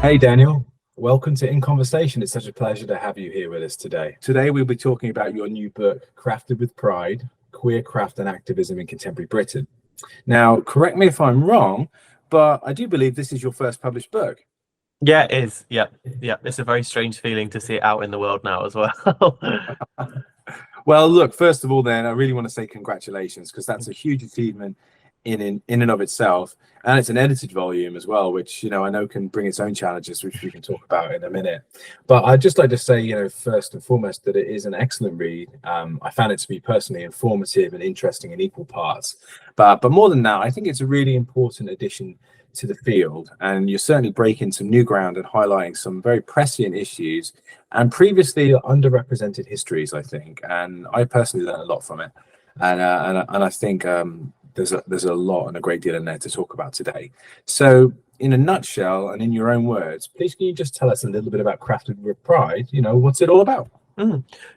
Hey Daniel, welcome to In Conversation. It's such a pleasure to have you here with us today. Today we'll be talking about your new book, Crafted with Pride, Queer Craft and Activism in Contemporary Britain. Now, correct me if I'm wrong, but I do believe this is your first published book. Yeah, it is. Yeah, yeah. It's a very strange feeling to see it out in the world now as well. Well, look, first of all, then, I really want to say congratulations, because that's a huge achievement in and of itself. And it's an edited volume as well, which, I know can bring its own challenges, which we can talk about in a minute. But I'd just like to say, first and foremost, that it is an excellent read. I found it to be personally informative and interesting in equal parts. But more than that, I think it's a really important addition to the field, and you're certainly breaking some new ground and highlighting some very prescient issues and previously underrepresented histories, I think. And I personally learned a lot from it, and I think there's a lot and a great deal in there to talk about today. So, in a nutshell, and in your own words, please can you just tell us a little bit about Crafted with Pride? What's it all about?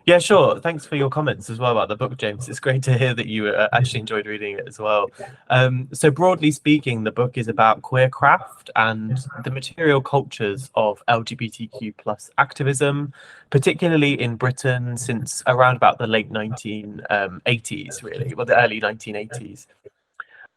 Yeah, sure. Thanks for your comments as well about the book, James. It's great to hear that you actually enjoyed reading it as well. So broadly speaking, the book is about queer craft and the material cultures of LGBTQ plus activism, particularly in Britain since around about the late 1980s, really, well, the early 1980s.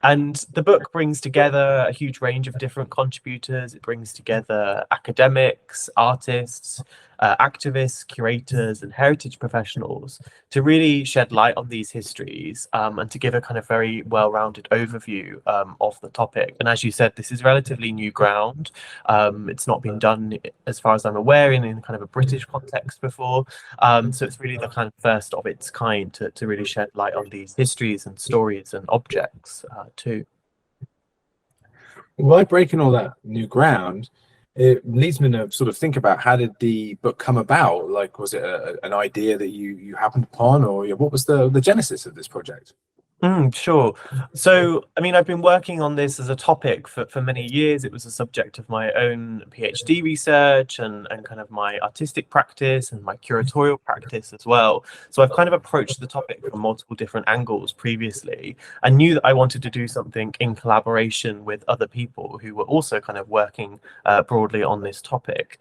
And the book brings together a huge range of different contributors. It brings together academics, artists, activists, curators, and heritage professionals to really shed light on these histories and to give a kind of very well-rounded overview of the topic. And as you said, this is relatively new ground. It's not been done, as far as I'm aware, in kind of a British context before. So it's really the kind of first of its kind to really shed light on these histories and stories and objects too. By breaking all that new ground, it leads me to sort of think about, how did the book come about? Like, was it an idea that you happened upon, or what was the genesis of this project? Sure. So, I mean, I've been working on this as a topic for many years. It was a subject of my own PhD research and kind of my artistic practice and my curatorial practice as well. So I've kind of approached the topic from multiple different angles previously and knew that I wanted to do something in collaboration with other people who were also kind of working broadly on this topic.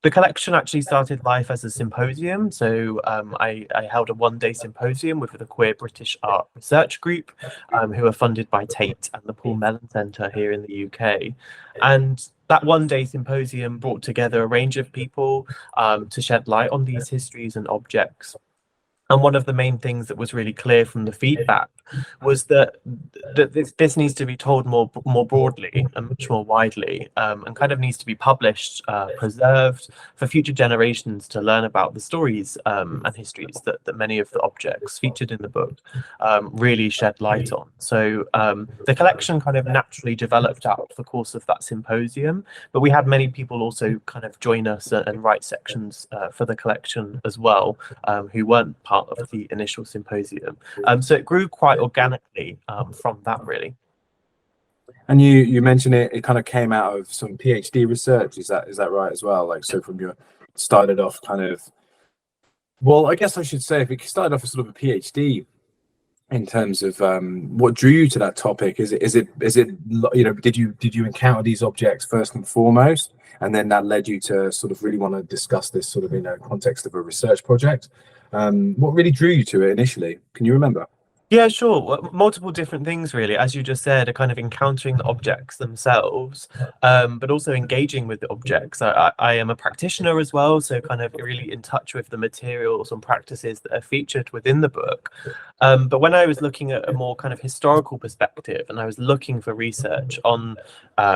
The collection actually started life as a symposium. So I held a one-day symposium with the Queer British Art Research Group, who are funded by Tate and the Paul Mellon Centre here in the UK. And that one-day symposium brought together a range of people to shed light on these histories and objects. And one of the main things that was really clear from the feedback was that this needs to be told more broadly and much more widely, and kind of needs to be published, preserved for future generations to learn about the stories and histories that many of the objects featured in the book really shed light on. So the collection kind of naturally developed out of the course of that symposium, but we had many people also kind of join us and write sections for the collection as well, who weren't part of the initial symposium. So it grew quite organically from that, really. And you mentioned it kind of came out of some PhD research. Is that right as well? Like, so from your started off kind of, well, I guess I should say, if it started off as sort of a PhD in terms of what drew you to that topic, is it did you encounter these objects first and foremost, and then that led you to sort of really want to discuss this sort of in a context of a research project? What really drew you to it initially? Can you remember? Yeah, sure. Well, multiple different things, really. As you just said, are kind of encountering the objects themselves, but also engaging with the objects. I am a practitioner as well, so kind of really in touch with the materials and practices that are featured within the book. But when I was looking at a more kind of historical perspective, and I was looking for research on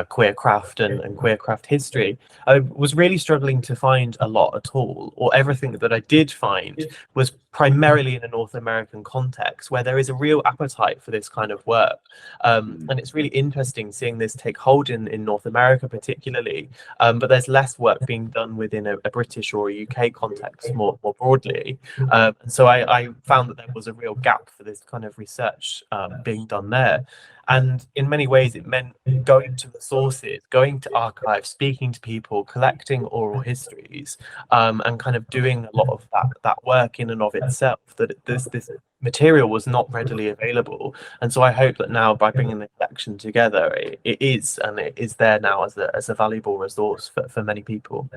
queer craft and queer craft history, I was really struggling to find a lot at all, or everything that I did find was primarily in a North American context where there is a real appetite for this kind of work. And it's really interesting seeing this take hold in North America particularly, but there's less work being done within a British or a UK context more broadly. And so I found that there was a real gap for this kind of research being done there. And in many ways, it meant going to the sources, going to archives, speaking to people, collecting oral histories, and kind of doing a lot of that work in and of itself. That this material was not readily available, and so I hope that now, by bringing the collection together, it is there now as a valuable resource for many people.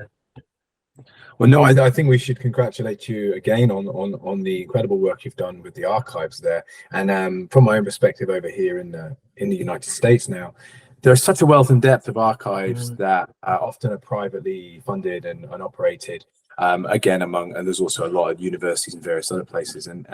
Well, no, I think we should congratulate you again on the incredible work you've done with the archives there. And from my own perspective over here in the United States now, there's such a wealth and depth of archives that often are privately funded and operated. Again, and there's also a lot of universities and various other places, and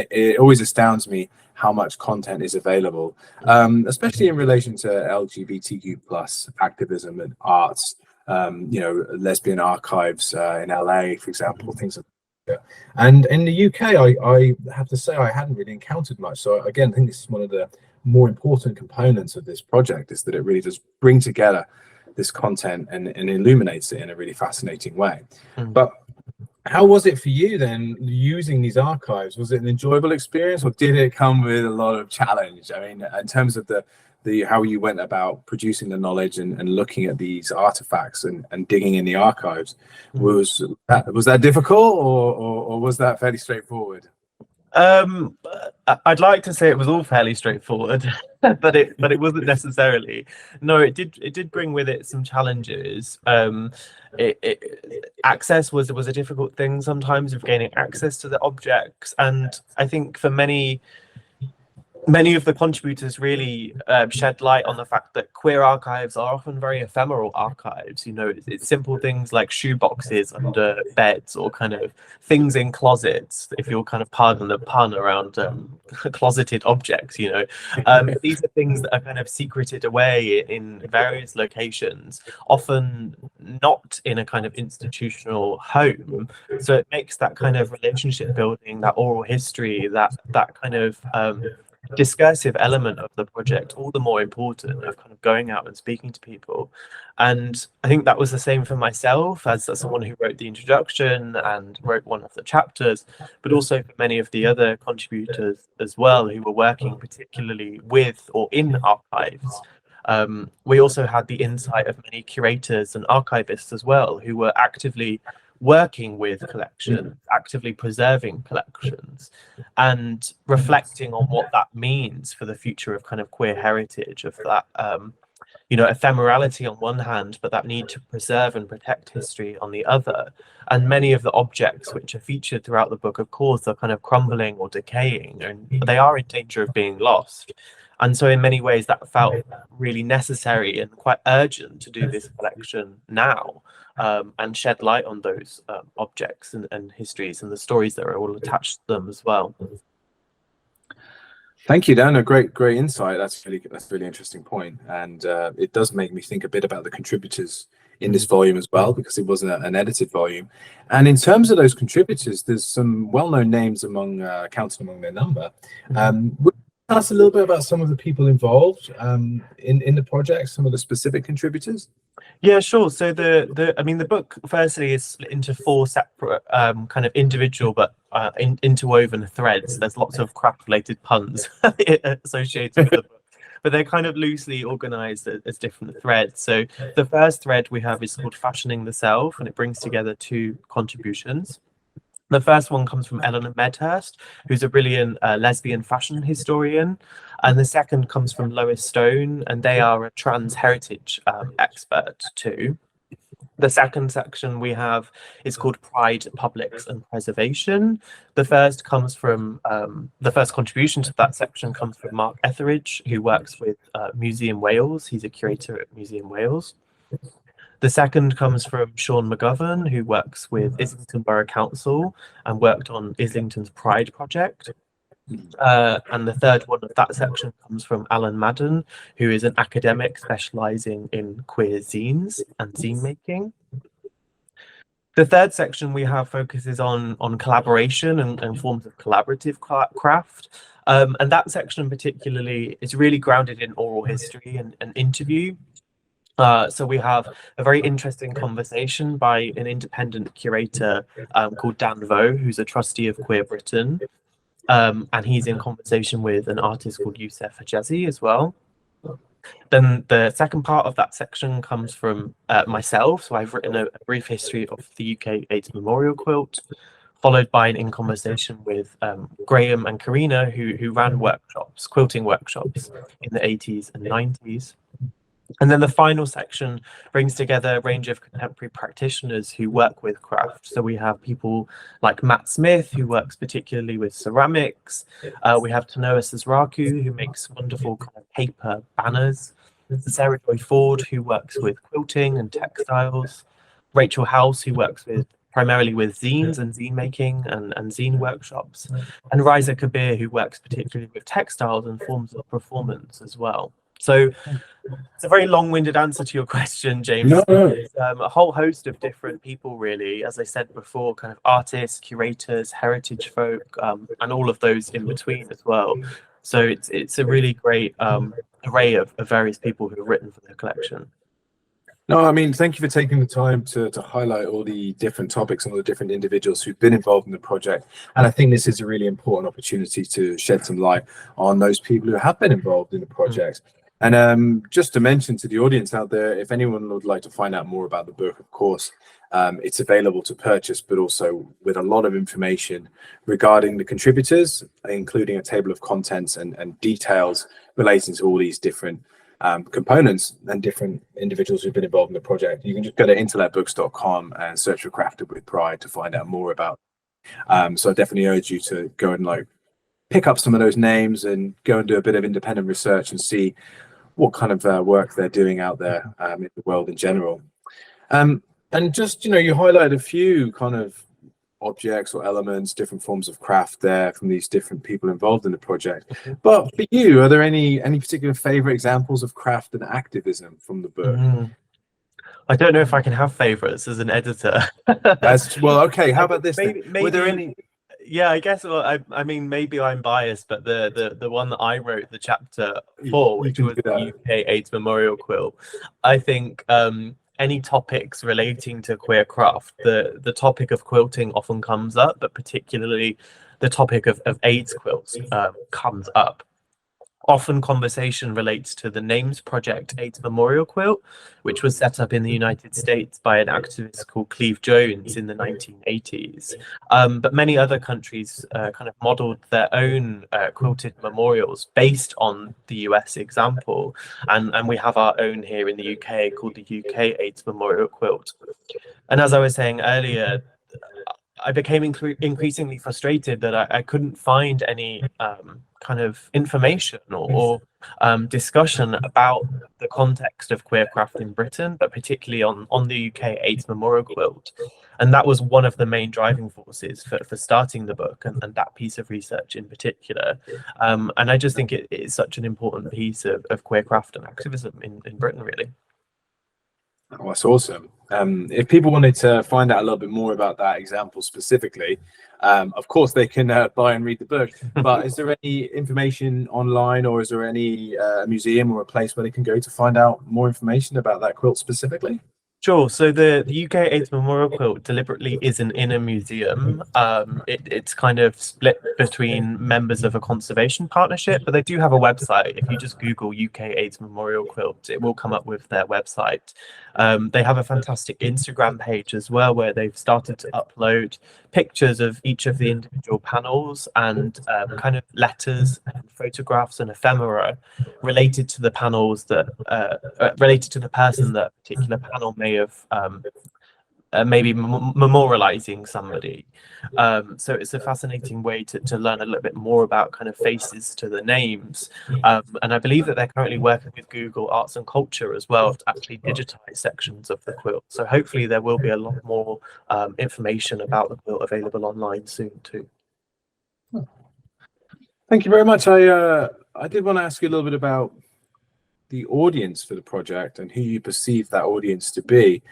it always astounds me how much content is available, especially in relation to LGBTQ plus activism and arts. You know, lesbian archives in LA, for example, things like that. And in the UK, I have to say I hadn't really encountered much. So again, I think this is one of the more important components of this project, is that it really does bring together this content and illuminates it in a really fascinating way. But how was it for you then, using these archives? Was it an enjoyable experience, or did it come with a lot of challenge? I mean, in terms of the how you went about producing the knowledge and looking at these artifacts and digging in the archives, was that difficult, or was that fairly straightforward? I'd like to say it was all fairly straightforward, but it wasn't necessarily. No, it did bring with it some challenges. Access was a difficult thing sometimes, of gaining access to the objects, and I think for many of the contributors really shed light on the fact that queer archives are often very ephemeral archives. You know, it's simple things like shoe boxes under beds, or kind of things in closets, if you'll kind of pardon the pun around closeted objects, you know. These are things that are kind of secreted away in various locations, often not in a kind of institutional home. So it makes that kind of relationship building, that oral history, that kind of discursive element of the project all the more important, of kind of going out and speaking to people. And I think that was the same for myself as someone who wrote the introduction and wrote one of the chapters, but also for many of the other contributors as well, who were working particularly with or in archives. We also had the insight of many curators and archivists as well, who were actively working with collections, actively preserving collections, and reflecting on what that means for the future of kind of queer heritage, of that you know, ephemerality on one hand, but that need to preserve and protect history on the other. And many of the objects which are featured throughout the book, of course, are kind of crumbling or decaying, and they are in danger of being lost. And so in many ways that felt really necessary and quite urgent to do this collection now, and shed light on those objects and histories and the stories that are all attached to them as well. Thank you, Dan. A great insight. That's a really interesting point, and it does make me think a bit about the contributors in this volume as well, because it wasn't an edited volume. And in terms of those contributors, there's some well-known names counted among their number. Would you tell us a little bit about some of the people involved in the project, some of the specific contributors? Yeah, sure. So the book firstly is split into 4 separate kind of individual but interwoven threads. There's lots of craft-related puns associated with the book, but they're kind of loosely organized as different threads. So the first thread we have is called Fashioning the Self, and it brings together 2 contributions. The first one comes from Eleanor Medhurst, who's a brilliant lesbian fashion historian. And the second comes from Lois Stone, and they are a trans heritage expert too. The second section we have is called Pride, Publics and Preservation. The first contribution to that section comes from Mark Etheridge, who works with Museum Wales. He's a curator at Museum Wales. The second comes from Sean McGovern, who works with Islington Borough Council and worked on Islington's Pride project. And the third one of that section comes from Alan Madden, who is an academic specialising in queer zines and zine making. The third section we have focuses on collaboration and forms of collaborative craft. And that section particularly is really grounded in oral history and interview. So we have a very interesting conversation by an independent curator called Dan Vo, who's a trustee of Queer Britain. And he's in conversation with an artist called Youssef Hijazi as well. Then the second part of that section comes from myself. So I've written a brief history of the UK AIDS memorial quilt, followed by an in conversation with Graham and Karina, who ran workshops, quilting workshops in the 80s and 90s. And then the final section brings together a range of contemporary practitioners who work with craft. So we have people like Matt Smith, who works particularly with ceramics. We have Tanoa Sazraku, who makes wonderful kind of paper banners. Sarah Joy Ford, who works with quilting and textiles. Rachel House, who works primarily with zines and zine making and zine workshops. And Riza Kabir, who works particularly with textiles and forms of performance as well. So it's a very long-winded answer to your question, James. No. It's, a whole host of different people, really. As I said before, kind of artists, curators, heritage folk, and all of those in between as well. So it's a really great array of various people who have written for the collection. No, I mean, thank you for taking the time to highlight all the different topics and all the different individuals who've been involved in the project. And I think this is a really important opportunity to shed some light on those people who have been involved in the project. And just to mention to the audience out there, if anyone would like to find out more about the book, of course, it's available to purchase, but also with a lot of information regarding the contributors, including a table of contents and details relating to all these different components and different individuals who've been involved in the project. You can just go to intellectbooks.com and search for Crafted with Pride to find out more about. So I definitely urge you to go and pick up some of those names and go and do a bit of independent research and see what kind of work they're doing out there in the world in general. And just, you highlighted a few kind of objects or elements, different forms of craft there from these different people involved in the project. But for you, are there any particular favorite examples of craft and activism from the book? I don't know if I can have favorites as an editor. Well, okay. How about this? Maybe, were there any? Yeah, I guess. Well, I mean, maybe I'm biased, but the one that I wrote, the chapter 4, which was the UK AIDS Memorial Quilt, I think any topics relating to queer craft, the topic of quilting often comes up, but particularly the topic of AIDS quilts comes up. Often conversation relates to the Names Project AIDS Memorial Quilt, which was set up in the United States by an activist called Cleve Jones in the 1980s. But many other countries kind of modeled their own quilted memorials based on the US example. And we have our own here in the UK called the UK AIDS Memorial Quilt. And as I was saying earlier, I became increasingly frustrated that I couldn't find any kind of information or discussion about the context of queer craft in Britain, but particularly on the UK AIDS Memorial Quilt. And that was one of the main driving forces for starting the book and that piece of research in particular. And I just think it is such an important piece of queer craft and activism in Britain, really. Oh, that's awesome. If people wanted to find out a little bit more about that example specifically, of course they can buy and read the book, but is there any information online, or is there any museum or a place where they can go to find out more information about that quilt specifically? Sure. So the UK AIDS Memorial Quilt deliberately isn't in a museum. It's kind of split between members of a conservation partnership, but they do have a website. If you just Google UK AIDS Memorial Quilt, it will come up with their website. They have a fantastic Instagram page as well, where they've started to upload pictures of each of the individual panels and kind of letters and photographs and ephemera related to the panels that related to the person that particular panel may have maybe memorializing somebody. So it's a fascinating way to learn a little bit more about kind of faces to the names. And I believe that they're currently working with Google Arts and Culture as well to actually digitize sections of the quilt. So hopefully there will be a lot more information about the quilt available online soon too. Thank you very much. I did want to ask you a little bit about the audience for the project and who you perceive that audience to be.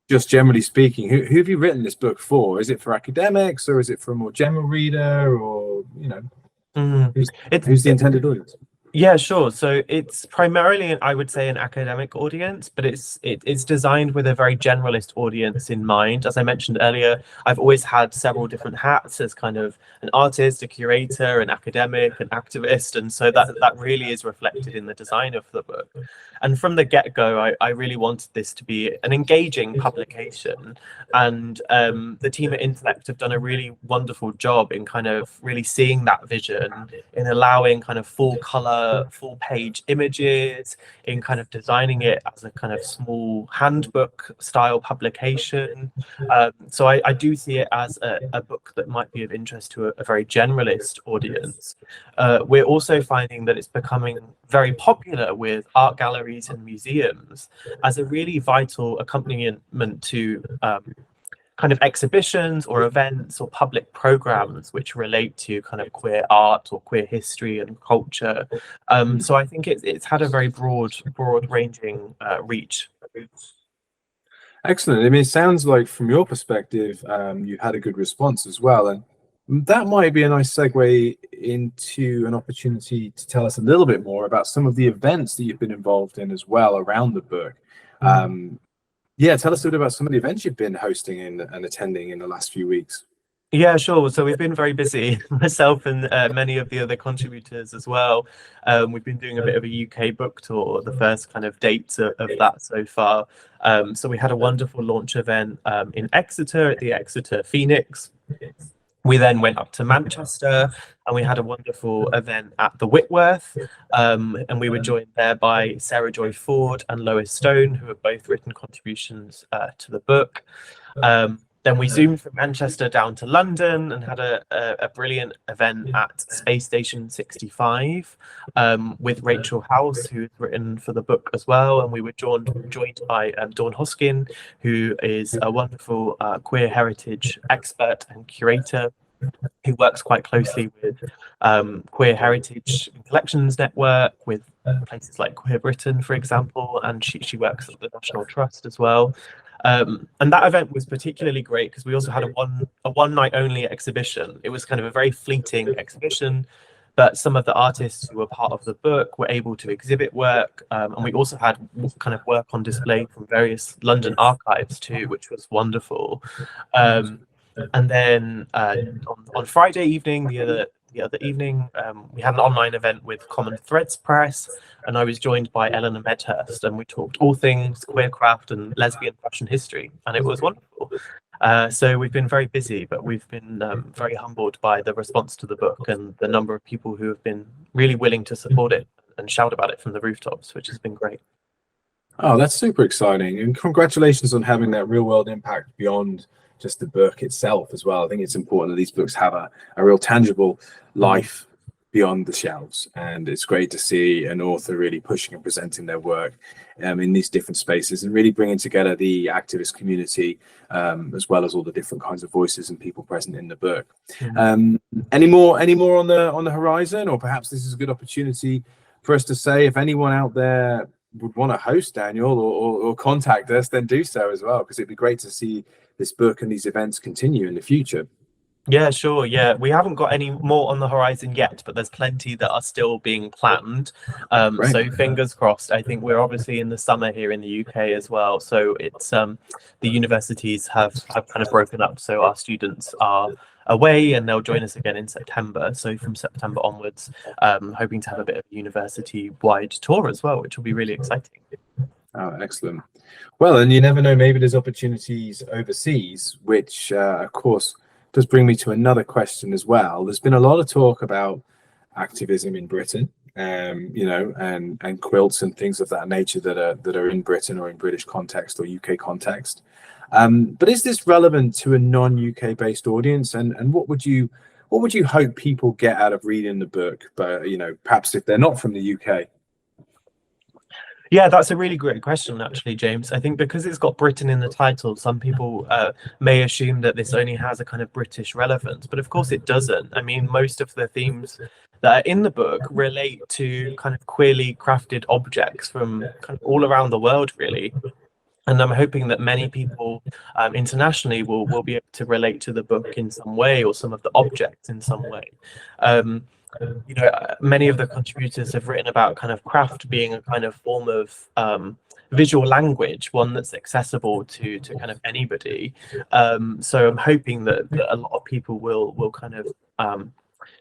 Just generally speaking, who have you written this book for? Is it for academics, or is it for a more general reader, or who's the intended audience? Yeah, sure. So it's primarily, I would say, an academic audience, but it's designed with a very generalist audience in mind. As I mentioned earlier, I've always had several different hats as kind of an artist, a curator, an academic, an activist, and so that really is reflected in the design of the book. And from the get-go, I really wanted this to be an engaging publication, and the team at Intellect have done a really wonderful job in kind of really seeing that vision, in allowing kind of full color, full page images, in kind of designing it as a kind of small handbook style publication. So I do see it as a book that might be of interest to a very generalist audience. We're also finding that it's becoming very popular with art galleries and museums as a really vital accompaniment to kind of exhibitions or events or public programs which relate to kind of queer art or queer history and culture. So I think it's had a very broad ranging reach. Excellent. I mean, it sounds like from your perspective, you've had a good response as well. And that might be a nice segue into an opportunity to tell us a little bit more about some of the events that you've been involved in as well around the book. Yeah, tell us a bit about some of the events you've been hosting and attending in the last few weeks. Yeah, sure. So we've been very busy, myself and many of the other contributors as well. We've been doing a bit of a UK book tour, the first kind of dates of that so far. So we had a wonderful launch event in Exeter at the Exeter Phoenix. We then went up to Manchester and we had a wonderful event at the Whitworth, and we were joined there by Sarah Joy Ford and Lois Stone, who have both written contributions to the book. Then we zoomed from Manchester down to London and had a brilliant event at Space Station 65 with Rachel House, who's written for the book as well. And we were joined by Dawn Hoskin, who is a wonderful queer heritage expert and curator who works quite closely with Queer Heritage Collections Network, with places like Queer Britain, for example, and she works at the National Trust as well. And that event was particularly great because we also had a one night only exhibition. It was kind of a very fleeting exhibition, but some of the artists who were part of the book were able to exhibit work, and we also had kind of work on display from various London archives too, which was wonderful. And then on Friday evening, the other evening, we had an online event with Common Threads Press, and I was joined by Eleanor Medhurst, and we talked all things queer craft and lesbian fashion history, and it was wonderful. So we've been very busy, but we've been very humbled by the response to the book and the number of people who have been really willing to support it and shout about it from the rooftops, which has been great. Oh, that's super exciting. And congratulations on having that real world impact beyond just the book itself as well. I think it's important that these books have a real tangible life beyond the shelves, and it's great to see an author really pushing and presenting their work in these different spaces and really bringing together the activist community, as well as all the different kinds of voices and people present in the book. Any more on the horizon, or perhaps this is a good opportunity for us to say, if anyone out there would want to host Daniel or contact us, then do so as well, because it'd be great to see this book and these events continue in the future. Yeah, sure. Yeah, we haven't got any more on the horizon yet, but there's plenty that are still being planned. So fingers crossed. I think we're obviously in the summer here in the UK as well. So it's the universities have kind of broken up. So our students are away and they'll join us again in September. So from September onwards, hoping to have a bit of a university-wide tour as well, which will be really exciting. Oh, excellent. Well, and you never know, maybe there's opportunities overseas, which of course does bring me to another question as well. There's been a lot of talk about activism in Britain, you know, and quilts and things of that nature that are in Britain or in British context or UK context. But is this relevant to a non-UK based audience? And what would you hope people get out of reading the book? But, you know, perhaps if they're not from the UK. Yeah, that's a really great question, actually, James. I think because it's got Britain in the title, some people may assume that this only has a kind of British relevance, but of course it doesn't. I mean, most of the themes that are in the book relate to kind of queerly crafted objects from kind of all around the world, really. And I'm hoping that many people internationally will be able to relate to the book in some way, or some of the objects in some way. many of the contributors have written about kind of craft being a kind of form of visual language, one that's accessible to kind of anybody. So I'm hoping that a lot of people will kind of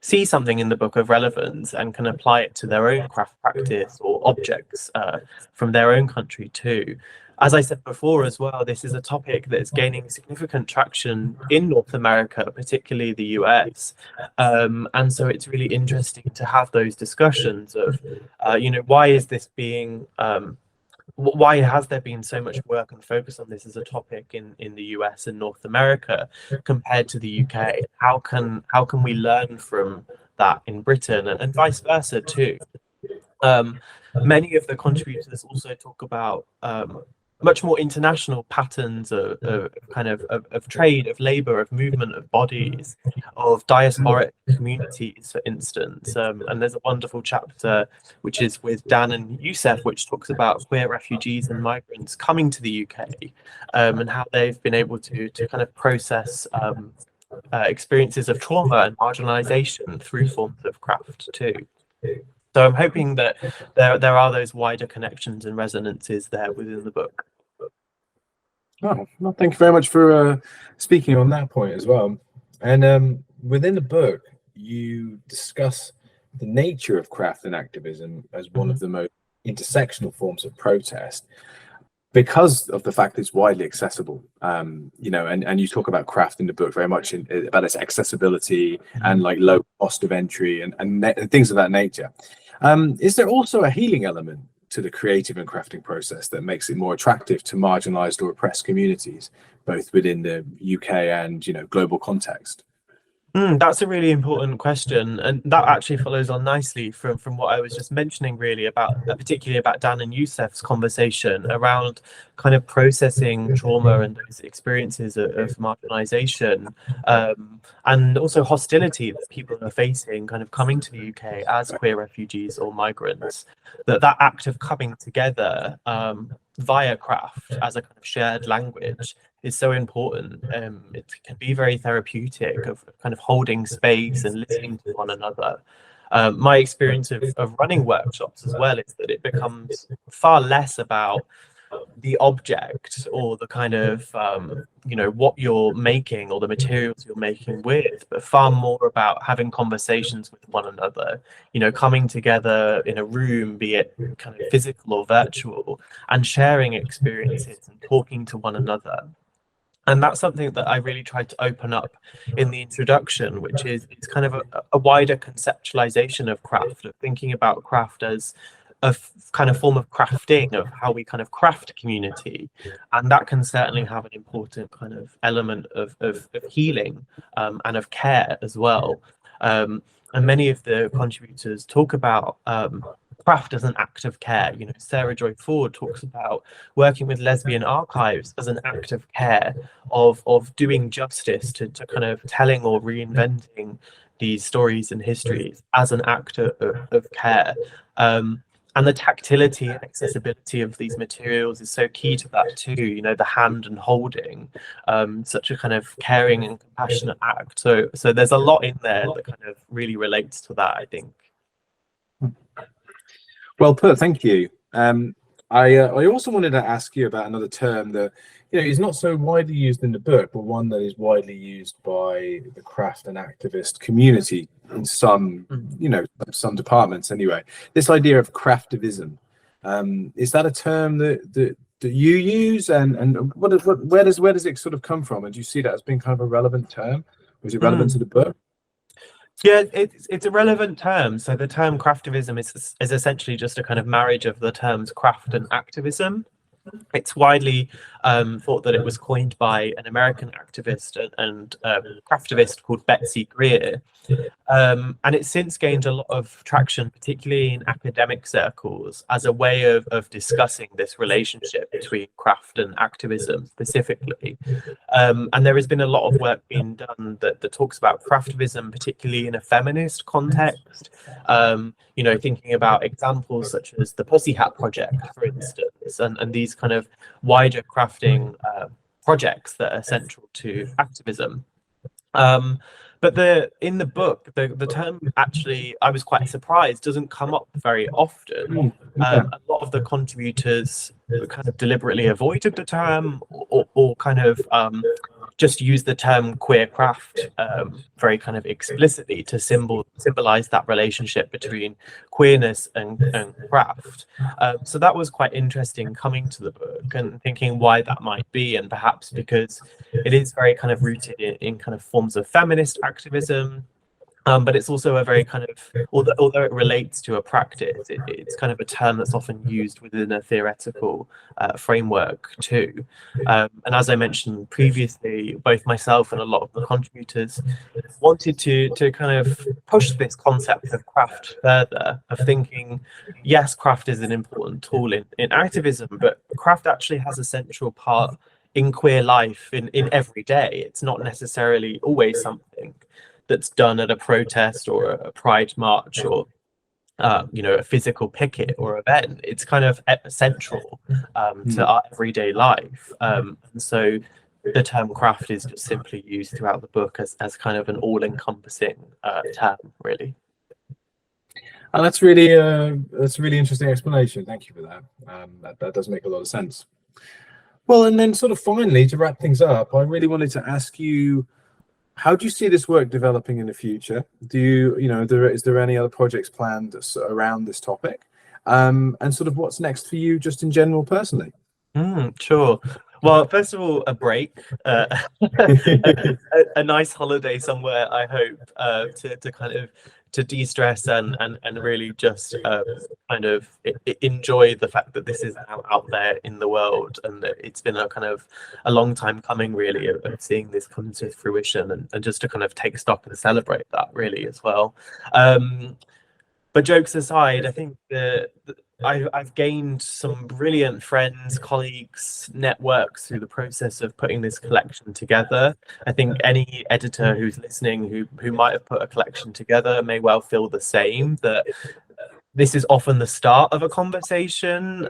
see something in the book of relevance and can apply it to their own craft practice or objects from their own country too. As I said before as well, this is a topic that's gaining significant traction in North America, particularly the US. And so it's really interesting to have those discussions of, why is this being, why has there been so much work and focus on this as a topic in the US and North America compared to the UK? How can we learn from that in Britain and vice versa too? Many of the contributors also talk about much more international patterns of trade, of labor, of movement of bodies, of diasporic communities, for instance. And there's a wonderful chapter which is with Dan and Youssef, which talks about queer refugees and migrants coming to the UK and how they've been able to kind of process experiences of trauma and marginalization through forms of craft too. So I'm hoping that there are those wider connections and resonances there within the book. Oh, well, thank you very much for speaking on that point as well. And within the book, you discuss the nature of craft and activism as one of the most intersectional forms of protest because of the fact that it's widely accessible. And you talk about craft in the book very much about its accessibility and like low cost of entry and things of that nature. Is there also a healing element to the creative and crafting process that makes it more attractive to marginalized or oppressed communities, both within the UK and global context? That's a really important question, and that actually follows on nicely from what I was just mentioning, really, about particularly about Dan and Youssef's conversation around kind of processing trauma and those experiences of marginalization, and also hostility that people are facing kind of coming to the UK as queer refugees or migrants. That act of coming together via craft as a kind of shared language is so important. It can be very therapeutic of kind of holding space and listening to one another. My experience of running workshops as well is that it becomes far less about the object or the kind of what you're making or the materials you're making with, but far more about having conversations with one another, coming together in a room, be it kind of physical or virtual, and sharing experiences and talking to one another. And that's something that I really tried to open up in the introduction, which is it's kind of a wider conceptualization of craft, of thinking about craft as a kind of form of crafting, of how we kind of craft community. And that can certainly have an important kind of element of healing and of care as well. And many of the contributors talk about craft as an act of care. Sarah Joy Ford talks about working with lesbian archives as an act of care, of doing justice to kind of telling or reinventing these stories and histories as an act of care. And the tactility and accessibility of these materials is so key to that too, the hand and holding, such a kind of caring and compassionate act. So there's a lot in there that kind of really relates to that, I think. Well put, thank you. I also wanted to ask you about another term that is not so widely used in the book, but one that is widely used by the craft and activist community in some some departments anyway. This idea of craftivism, is that a term that you use, and where does it sort of come from? And do you see that as being kind of a relevant term? Or is it relevant to the book? Yeah, it's a relevant term. So the term craftivism is essentially just a kind of marriage of the terms craft and activism. It's widely thought that it was coined by an American activist and craftivist called Betsy Greer. And it's since gained a lot of traction, particularly in academic circles, as a way of discussing this relationship between craft and activism specifically. And there has been a lot of work being done that talks about craftivism, particularly in a feminist context, thinking about examples such as the Pussy Hat Project, for instance, and these kind of wider crafting projects that are central to activism. But in the book, the term actually, I was quite surprised, doesn't come up very often. Yeah. A lot of the contributors kind of deliberately avoided the term, or kind of just use the term queer craft very kind of explicitly to symbolize that relationship between queerness and craft. So that was quite interesting coming to the book and thinking why that might be, and perhaps because it is very kind of rooted in kind of forms of feminist activism. But it's also a very kind of, although it relates to a practice, it's kind of a term that's often used within a theoretical framework too. And as I mentioned previously, both myself and a lot of the contributors wanted to kind of push this concept of craft further, of thinking, yes, craft is an important tool in activism, but craft actually has a central part in queer life in every day. It's not necessarily always something that's done at a protest or a pride march or a physical picket or event. It's kind of central to our everyday life, and so the term craft is just simply used throughout the book as kind of an all-encompassing term, really. And that's a really interesting explanation. Thank you for that. That does make a lot of sense. Well, and then sort of finally, to wrap things up, I really wanted to ask you, how do you see this work developing in the future? Is there any other projects planned around this topic? And sort of what's next for you just in general personally? Sure. Well, first of all, a break, a nice holiday somewhere, I hope, to kind of to de-stress and really just kind of enjoy the fact that this is now out there in the world, and that it's been a kind of a long time coming, really, of seeing this come to fruition, and just to kind of take stock and celebrate that, really, as well. But jokes aside, I think I've gained some brilliant friends, colleagues, networks through the process of putting this collection together. I think any editor who's listening who might have put a collection together may well feel the same, that this is often the start of a conversation.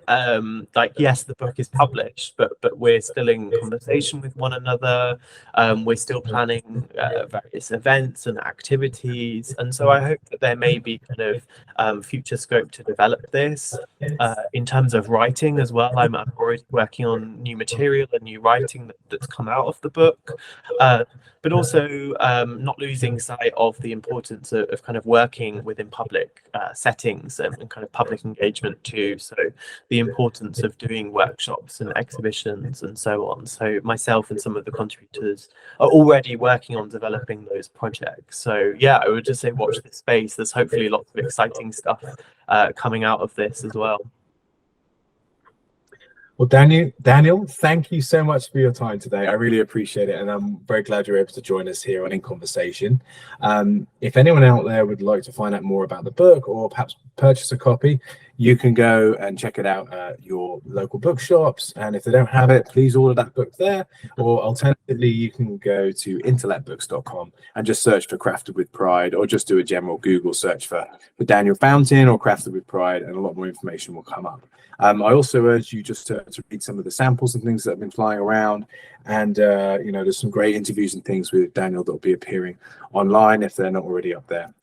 Like, yes, the book is published, but we're still in conversation with one another. We're still planning various events and activities, and so I hope that there may be kind of future scope to develop this. In terms of writing as well, I'm already working on new material and new writing that's come out of the book, but also not losing sight of the importance of kind of working within public settings and kind of public engagement too. So the importance of doing workshops and exhibitions and so on. So myself and some of the contributors are already working on developing those projects. So yeah, I would just say watch this space. There's hopefully lots of exciting stuff coming out of this as well. Well, Daniel, thank you so much for your time today. I really appreciate it, and I'm very glad you're able to join us here on In Conversation. If anyone out there would like to find out more about the book or perhaps purchase a copy, you can go and check it out at your local bookshops. And if they don't have it, please order that book there. Or alternatively, you can go to intellectbooks.com and just search for Crafted with Pride, or just do a general Google search for Daniel Fountain or Crafted with Pride, and a lot more information will come up. I also urge you just to read some of the samples and things that have been flying around, and there's some great interviews and things with Daniel that will be appearing online if they're not already up there.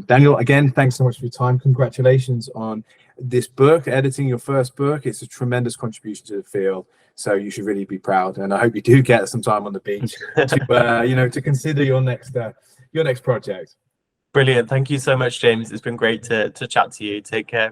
Daniel, again, thanks so much for your time. Congratulations on this book, editing your first book. It's a tremendous contribution to the field, so you should really be proud, and I hope you do get some time on the beach to consider your next project. Brilliant. Thank you so much, James. It's been great to chat to you. Take care.